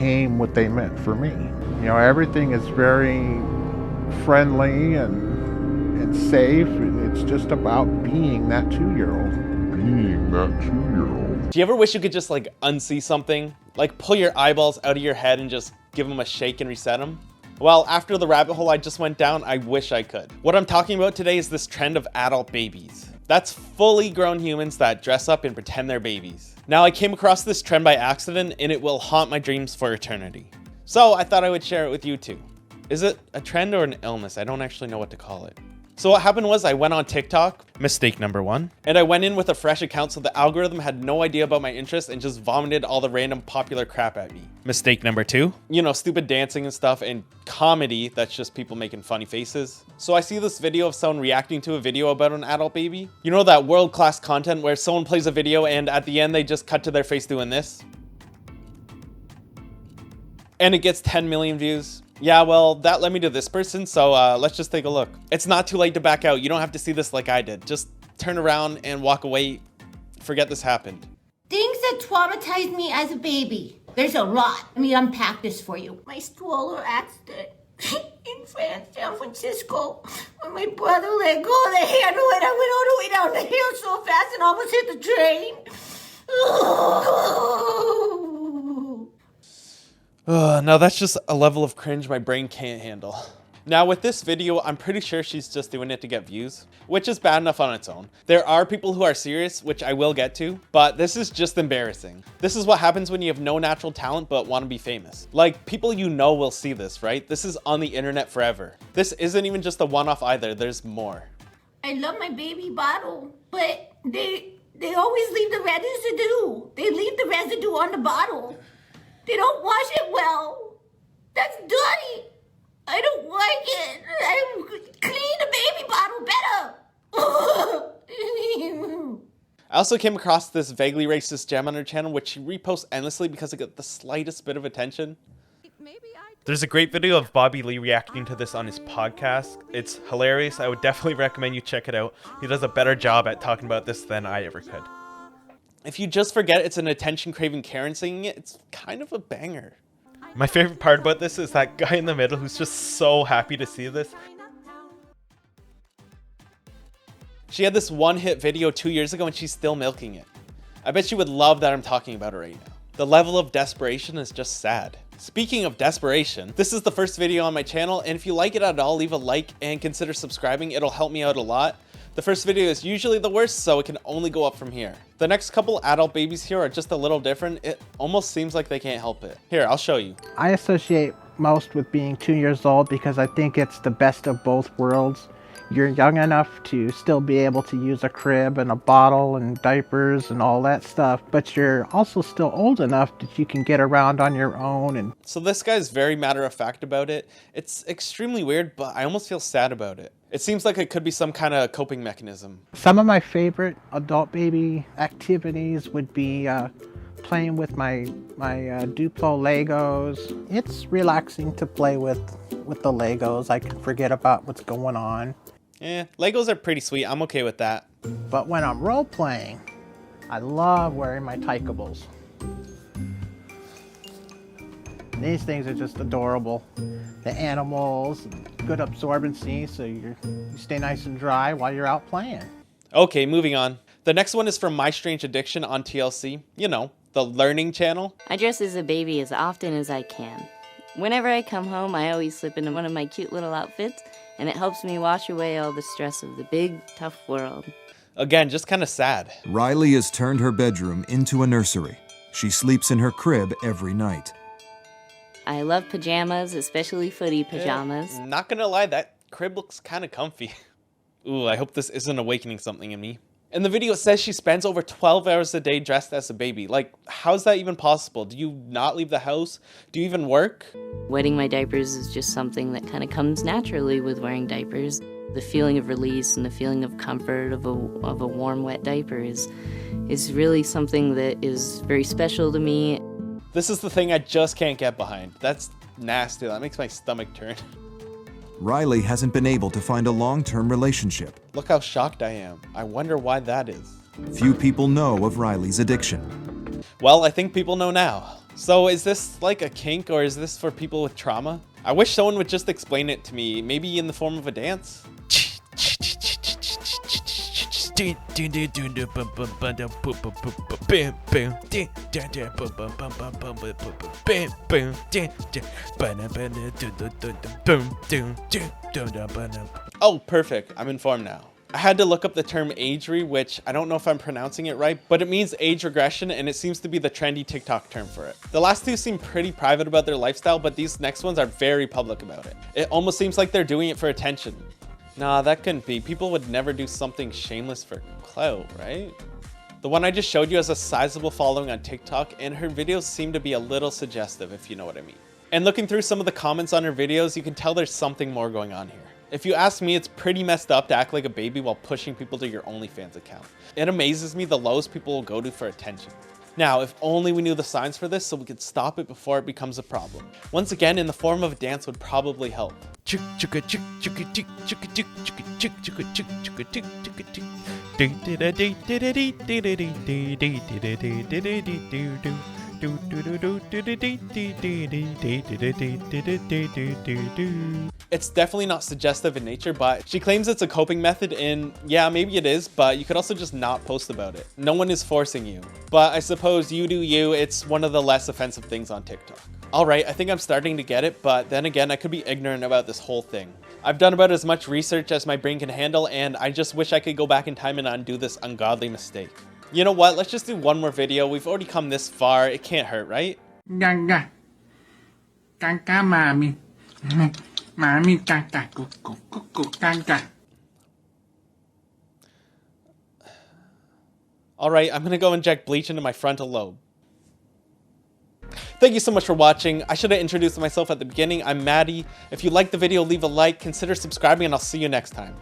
became what they meant for me. You know, everything is very friendly and safe. It's just about being that 2-year-old. Do you ever wish you could just like unsee something? Like pull your eyeballs out of your head and just give them a shake and reset them? Well, after the rabbit hole I just went down, I wish I could. What I'm talking about today is this trend of adult babies. That's fully grown humans that dress up and pretend they're babies. Now, I came across this trend by accident and it will haunt my dreams for eternity. So I thought I would share it with you too. Is it a trend or an illness? I don't actually know what to call it. So what happened was I went on TikTok, mistake number one, and I went in with a fresh account so the algorithm had no idea about my interests and just vomited all the random popular crap at me. Mistake number two, you know, stupid dancing and stuff and comedy that's just people making funny faces. So I see this video of someone reacting to a video about an adult baby. You know that world-class content where someone plays a video and at the end they just cut to their face doing this? And it gets 10 million views. Yeah, well, that led me to this person, so let's just take a look. It's not too late to back out. You don't have to see this like I did. Just turn around and walk away. Forget this happened. Things that traumatized me as a baby. There's a lot. Let me unpack this for you. My stroller accident in San Francisco. When my brother let go of the handle and I went all the way down the hill so fast and almost hit the train. No, that's just a level of cringe my brain can't handle. Now with this video, I'm pretty sure she's just doing it to get views, which is bad enough on its own. There are people who are serious, which I will get to, but this is just embarrassing. This is what happens when you have no natural talent but want to be famous. Like, people you know will see this, right? This is on the internet forever. This isn't even just a one-off either, there's more. I love my baby bottle, but they always leave the residue. They leave the residue on the bottle. They don't wash it well. That's dirty. I don't like it. I clean the baby bottle better. I also came across this vaguely racist gem on her channel, which she reposts endlessly because it got the slightest bit of attention. There's a great video of Bobby Lee reacting to this on his podcast. It's hilarious. I would definitely recommend you check it out. He does a better job at talking about this than I ever could. If you just forget it's an attention-craving Karen singing it, it's kind of a banger. My favorite part about this is that guy in the middle who's just so happy to see this. She had this one-hit video 2 years ago and she's still milking it. I bet you would love that I'm talking about it right now. The level of desperation is just sad. Speaking of desperation, this is the first video on my channel, and if you like it at all, leave a like and consider subscribing. It'll help me out a lot. The first video is usually the worst, so it can only go up from here. The next couple adult babies here are just a little different. It almost seems like they can't help it. Here, I'll show you. I associate most with being 2 years old because I think it's the best of both worlds. You're young enough to still be able to use a crib and a bottle and diapers and all that stuff, but you're also still old enough that you can get around on your own. And so this guy's very matter-of-fact about it. It's extremely weird, but I almost feel sad about it. It seems like it could be some kind of coping mechanism. some of my favorite adult baby activities would be playing with my Duplo Legos. It's relaxing to play with the Legos. I can forget about what's going on. Legos are pretty sweet. I'm okay with that. But when I'm role playing, I love wearing my Tykables. These things are just adorable. The animals, good absorbency, so you stay nice and dry while you're out playing. Okay, moving on. The next one is from My Strange Addiction on TLC. You know, the learning channel. I dress as a baby as often as I can. Whenever I come home, I always slip into one of my cute little outfits, and it helps me wash away all the stress of the big, tough world. Again, just kind of sad. Riley has turned her bedroom into a nursery. She sleeps in her crib every night. I love pajamas, especially footy pajamas. Not gonna lie, that crib looks kind of comfy. Ooh, I hope this isn't awakening something in me. In the video, it says she spends over 12 hours a day dressed as a baby. Like, how's that even possible? Do you not leave the house? Do you even work? Wetting my diapers is just something that kind of comes naturally with wearing diapers. The feeling of release and the feeling of comfort of a warm, wet diaper is really something that is very special to me. This is the thing I just can't get behind. That's nasty. That makes my stomach turn. Riley hasn't been able to find a long-term relationship. Look how shocked I am. I wonder why that is. Few people know of Riley's addiction. Well, I think people know now. So is this like a kink, or is this for people with trauma? I wish someone would just explain it to me, maybe in the form of a dance. Oh, perfect. I'm informed now. I had to look up the term agery, which I don't know if I'm pronouncing it right, but it means age regression, and it seems to be the trendy TikTok term for it. The last two seem pretty private about their lifestyle, but these next ones are very public about it. It almost seems like they're doing it for attention. Nah, that couldn't be. People would never do something shameless for clout, right? The one I just showed you has a sizable following on TikTok, and her videos seem to be a little suggestive, if you know what I mean. And looking through some of the comments on her videos, you can tell there's something more going on here. If you ask me, it's pretty messed up to act like a baby while pushing people to your OnlyFans account. It amazes me the lows people will go to for attention. Now, if only we knew the signs for this so we could stop it before it becomes a problem. Once again, in the form of a dance would probably help. It's definitely not suggestive in nature, but she claims it's a coping method, and yeah, maybe it is, but you could also just not post about it. No one is forcing you. But I suppose you do you, it's one of the less offensive things on TikTok. Alright, I think I'm starting to get it, but then again, I could be ignorant about this whole thing. I've done about as much research as my brain can handle, and I just wish I could go back in time and undo this ungodly mistake. You know what, let's just do one more video. We've already come this far, it can't hurt, right? Gaga. Gaga, mommy. Mommy, gaga. Gaga. Alright, I'm gonna go inject bleach into my frontal lobe. Thank you so much for watching. I should have introduced myself at the beginning. I'm Maddie. If you liked the video, leave a like, consider subscribing, and I'll see you next time.